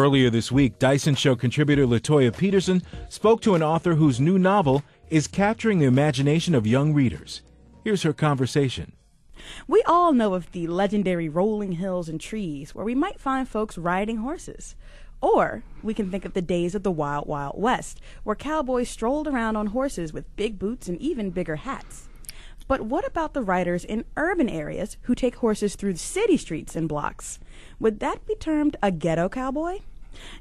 Earlier this week, Dyson Show contributor LaToya Peterson spoke to an author whose new novel is capturing the imagination of young readers. Here's her conversation. We all know of the legendary rolling hills and trees where we might find folks riding horses. Or we can think of the days of the Wild Wild West, where cowboys strolled around on horses with big boots and even bigger hats. But what about the riders in urban areas who take horses through city streets and blocks? Would that be termed a ghetto cowboy?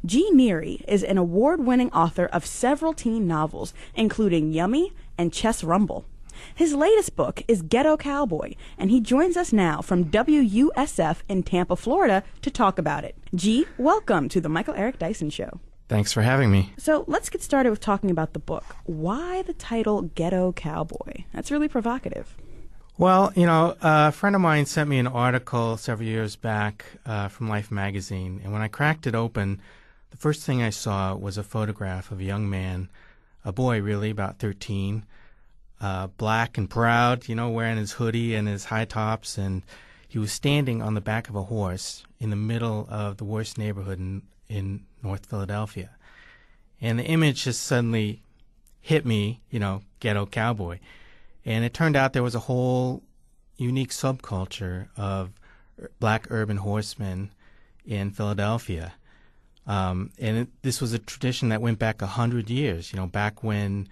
G. Neri is an award-winning author of several teen novels, including Yummy and Chess Rumble. His latest book is Ghetto Cowboy, and he joins us now from WUSF in Tampa, Florida, to talk about it. G, welcome to the Michael Eric Dyson Show. Thanks for having me. So let's get started with talking about the book. Why the title Ghetto Cowboy? That's really provocative. Well, a friend of mine sent me an article several years back from Life magazine, and when I cracked it open, the first thing I saw was a photograph of a young man, a boy really, about 13, black and proud, wearing his hoodie and his high tops, and he was standing on the back of a horse in the middle of the worst neighborhood in North Philadelphia. And the image just suddenly hit me, ghetto cowboy. And it turned out there was a whole unique subculture of black urban horsemen in Philadelphia. This was a tradition that went back 100 years, back when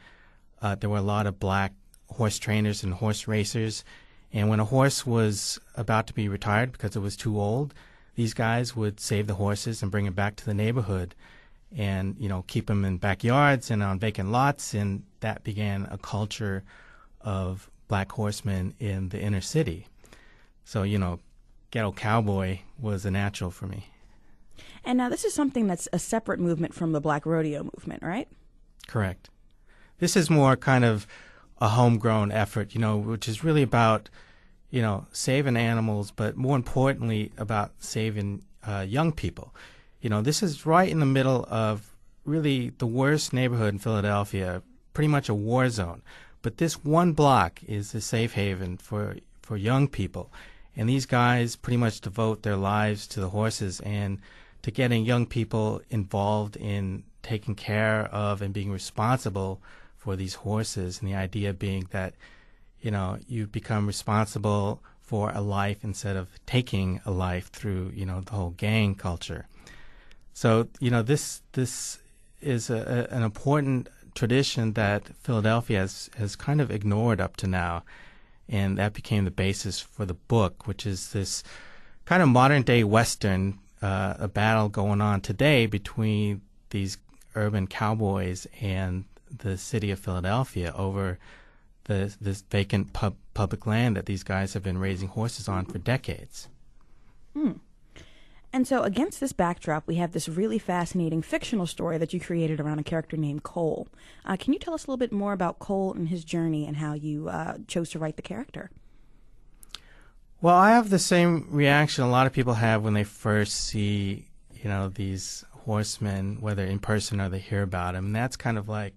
there were a lot of black horse trainers and horse racers. And when a horse was about to be retired because it was too old, these guys would save the horses and bring it back to the neighborhood and, keep them in backyards and on vacant lots. And that began a culture of black horsemen in the inner city. So, ghetto cowboy was a natural for me. And now this is something that's a separate movement from the black rodeo movement, right? Correct. This is more kind of a homegrown effort, which is really about, saving animals, but more importantly about saving young people. This is right in the middle of really the worst neighborhood in Philadelphia, pretty much a war zone. But this one block is a safe haven for young people. And these guys pretty much devote their lives to the horses and to getting young people involved in taking care of and being responsible for these horses. And the idea being that, you become responsible for a life instead of taking a life through, the whole gang culture. So, this is an important tradition that Philadelphia has kind of ignored up to now, and that became the basis for the book, which is this kind of modern-day Western, a battle going on today between these urban cowboys and the city of Philadelphia over this vacant public land that these guys have been raising horses on for decades. And so against this backdrop, we have this really fascinating fictional story that you created around a character named Cole. Can you tell us a little bit more about Cole and his journey and how you chose to write the character? Well, I have the same reaction a lot of people have when they first see, these horsemen, whether in person or they hear about them. And that's kind of like,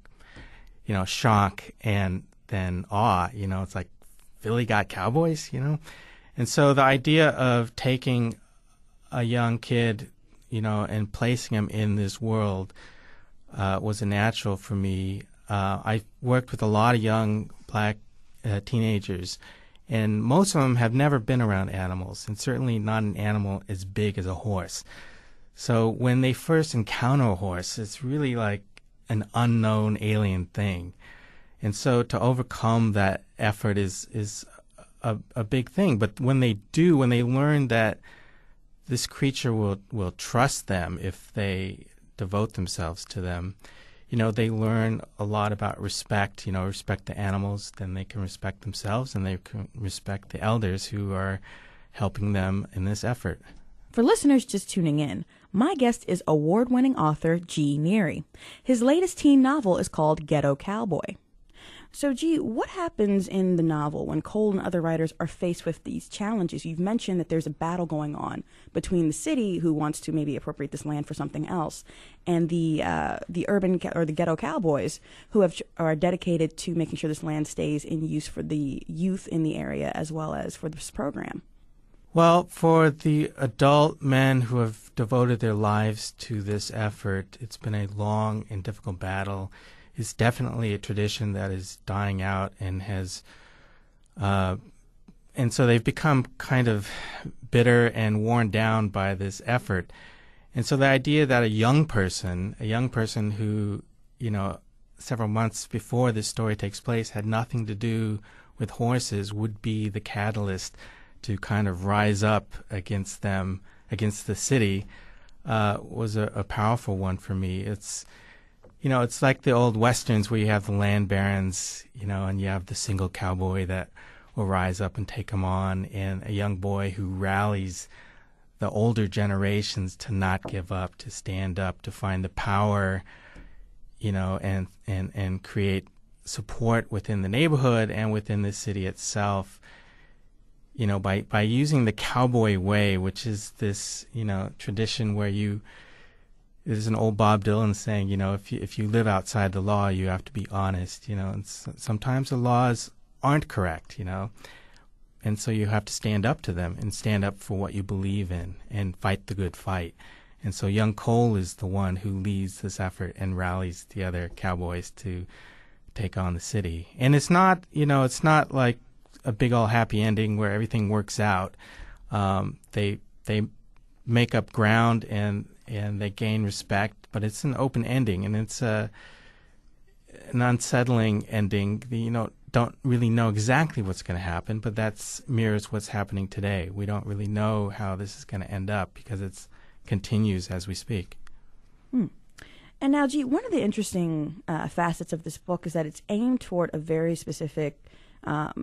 shock and then awe. It's like, Philly got cowboys, And so the idea of taking a young kid, and placing him in this world was a natural for me. I worked with a lot of young black teenagers, and most of them have never been around animals, and certainly not an animal as big as a horse. So when they first encounter a horse, it's really like an unknown alien thing. And so to overcome that effort is a big thing. But when they learn that this creature will trust them if they devote themselves to them, they learn a lot about respect, respect the animals, then they can respect themselves and they can respect the elders who are helping them in this effort. For listeners just tuning in, my guest is award-winning author G. Neri. His latest teen novel is called Ghetto Cowboy. So, G, what happens in the novel when Cole and other writers are faced with these challenges? You've mentioned that there's a battle going on between the city, who wants to maybe appropriate this land for something else, and the urban or the ghetto cowboys, who are dedicated to making sure this land stays in use for the youth in the area as well as for this program. Well, for the adult men who have devoted their lives to this effort, it's been a long and difficult battle. It's definitely a tradition that is dying out and and so they've become kind of bitter and worn down by this effort. And so the idea that a young person who, several months before this story takes place had nothing to do with horses would be the catalyst to kind of rise up against them, against the city, was a powerful one for me. It's like the old Westerns where you have the land barons, and you have the single cowboy that will rise up and take them on, and a young boy who rallies the older generations to not give up, to stand up, to find the power, and create support within the neighborhood and within the city itself. By using the cowboy way, which is this, tradition where there's an old Bob Dylan saying, if you live outside the law, you have to be honest, and sometimes the laws aren't correct, and so you have to stand up to them and stand up for what you believe in and fight the good fight. And so young Cole is the one who leads this effort and rallies the other cowboys to take on the city. And it's not, it's not like a big all happy ending where everything works out. They make up ground and they gain respect, but it's an open ending, and it's an unsettling ending. Don't really know exactly what's going to happen, but that mirrors what's happening today. We don't really know how this is going to end up because it continues as we speak. And now, G, one of the interesting facets of this book is that it's aimed toward a very specific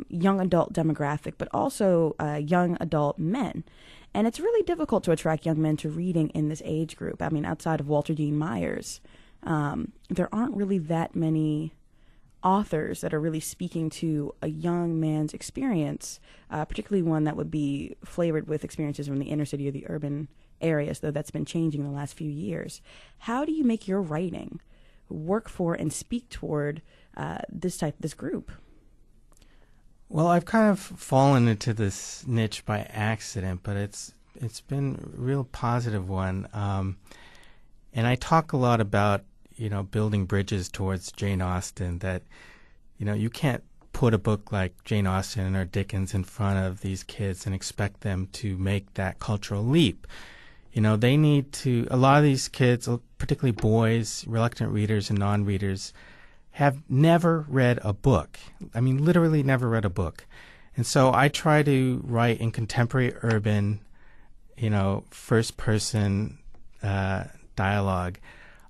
young adult demographic, but also young adult men. And it's really difficult to attract young men to reading in this age group. I mean, outside of Walter Dean Myers, there aren't really that many authors that are really speaking to a young man's experience, particularly one that would be flavored with experiences from the inner city or the urban areas, though that's been changing in the last few years. How do you make your writing work for and speak toward this group? Well, I've kind of fallen into this niche by accident, but it's been a real positive one. And I talk a lot about building bridges towards Jane Austen, that, you can't put a book like Jane Austen or Dickens in front of these kids and expect them to make that cultural leap. They need to, a lot of these kids, particularly boys, reluctant readers and non-readers, have never read a book. I mean, literally never read a book. And so I try to write in contemporary urban, first-person dialogue,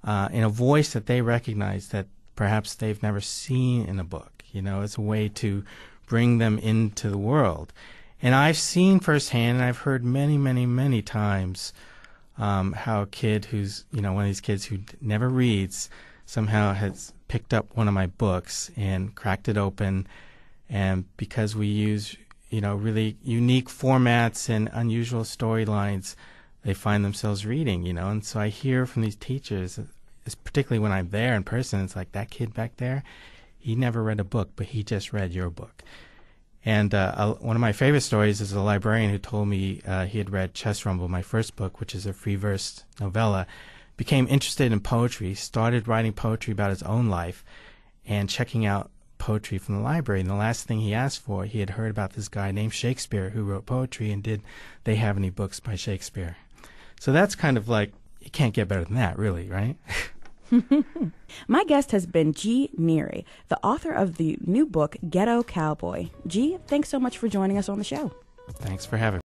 in a voice that they recognize that perhaps they've never seen in a book. It's a way to bring them into the world. And I've seen firsthand, and I've heard many, many, many times how a kid who's, one of these kids who never reads somehow has picked up one of my books and cracked it open. And because we use, really unique formats and unusual storylines, they find themselves reading, And so I hear from these teachers, particularly when I'm there in person, it's like, that kid back there, he never read a book, but he just read your book. And one of my favorite stories is a librarian who told me he had read Chess Rumble, my first book, which is a free verse novella, became interested in poetry, started writing poetry about his own life, and checking out poetry from the library. And the last thing he asked for, he had heard about this guy named Shakespeare who wrote poetry, and did they have any books by Shakespeare? So that's kind of like, you can't get better than that, really, right? My guest has been G. Neri, the author of the new book, Ghetto Cowboy. G, thanks so much for joining us on the show. Thanks for having me.